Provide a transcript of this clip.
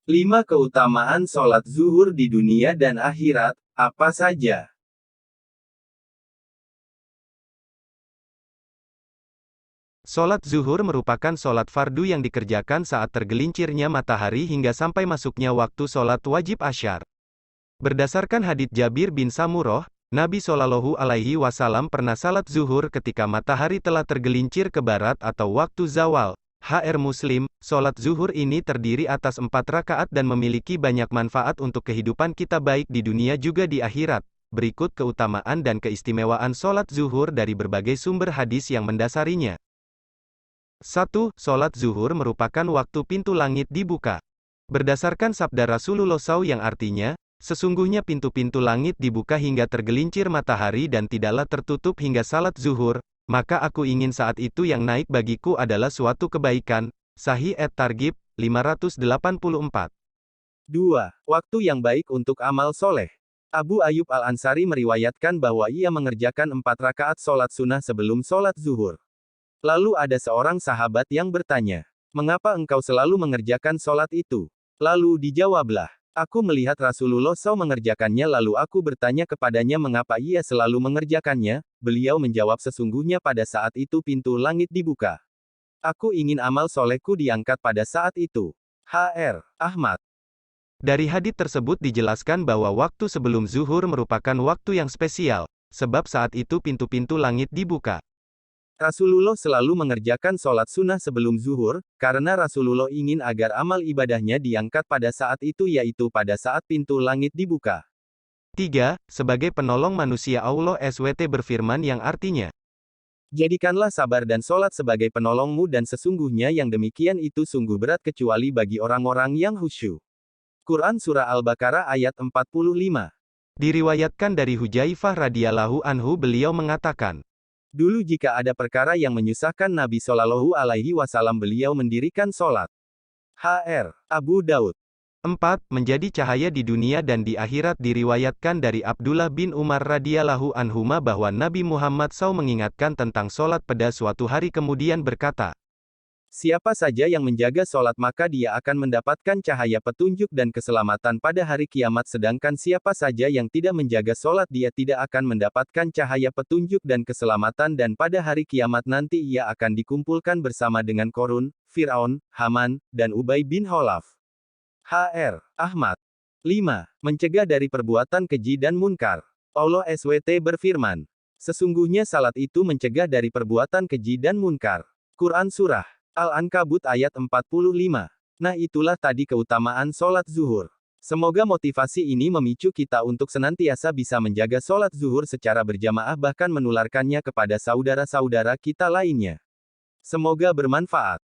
5 keutamaan sholat zuhur di dunia dan akhirat, apa saja? Sholat zuhur merupakan sholat fardu yang dikerjakan saat tergelincirnya matahari hingga sampai masuknya waktu sholat wajib asyar. Berdasarkan hadits Jabir bin Samurah, Nabi Shallallahu Alaihi Wasallam pernah salat zuhur ketika matahari telah tergelincir ke barat atau waktu zawal. HR Muslim, sholat zuhur ini terdiri atas 4 rakaat dan memiliki banyak manfaat untuk kehidupan kita baik di dunia juga di akhirat. Berikut keutamaan dan keistimewaan sholat zuhur dari berbagai sumber hadis yang mendasarinya. 1. Sholat zuhur merupakan waktu pintu langit dibuka. Berdasarkan sabda Rasulullah SAW yang artinya, sesungguhnya pintu-pintu langit dibuka hingga tergelincir matahari dan tidaklah tertutup hingga salat zuhur, maka aku ingin saat itu yang naik bagiku adalah suatu kebaikan. Sahih At-Targhib, 584. 2. Waktu yang baik untuk amal soleh. Abu Ayyub Al-Ansari meriwayatkan bahwa ia mengerjakan 4 rakaat sholat sunnah sebelum sholat zuhur. Lalu ada seorang sahabat yang bertanya, "Mengapa engkau selalu mengerjakan sholat itu?" Lalu dijawablah, "Aku melihat Rasulullah SAW mengerjakannya lalu aku bertanya kepadanya mengapa ia selalu mengerjakannya." Beliau menjawab sesungguhnya pada saat itu pintu langit dibuka. Aku ingin amal solehku diangkat pada saat itu. HR Ahmad. Dari hadits tersebut dijelaskan bahwa waktu sebelum zuhur merupakan waktu yang spesial, sebab saat itu pintu-pintu langit dibuka. Rasulullah selalu mengerjakan sholat sunnah sebelum zuhur, karena Rasulullah ingin agar amal ibadahnya diangkat pada saat itu yaitu pada saat pintu langit dibuka. 3. Sebagai penolong manusia Allah SWT berfirman yang artinya, Jadikanlah sabar dan sholat sebagai penolongmu dan sesungguhnya yang demikian itu sungguh berat kecuali bagi orang-orang yang khusyuk. Quran Surah Al-Baqarah ayat 45. Diriwayatkan dari Hujaifah radhiyallahu anhu beliau mengatakan, Dulu jika ada perkara yang menyusahkan Nabi Shallallahu Alaihi Wasallam beliau mendirikan sholat. HR Abu Daud. 4. Menjadi cahaya di dunia dan di akhirat. Diriwayatkan dari Abdullah bin Umar radhiyallahu anhuma bahwa Nabi Muhammad SAW mengingatkan tentang sholat pada suatu hari kemudian berkata, Siapa saja yang menjaga sholat maka dia akan mendapatkan cahaya petunjuk dan keselamatan pada hari kiamat sedangkan siapa saja yang tidak menjaga sholat dia tidak akan mendapatkan cahaya petunjuk dan keselamatan dan pada hari kiamat nanti ia akan dikumpulkan bersama dengan Korun, Fir'aun, Haman, dan Ubay bin Khalaf. HR Ahmad. 5. Mencegah dari perbuatan keji dan munkar. Allah SWT berfirman, sesungguhnya salat itu mencegah dari perbuatan keji dan munkar. Quran Surah Al-Ankabut ayat 45. Nah itulah tadi keutamaan sholat zuhur. Semoga motivasi ini memicu kita untuk senantiasa bisa menjaga sholat zuhur secara berjamaah bahkan menularkannya kepada saudara-saudara kita lainnya. Semoga bermanfaat.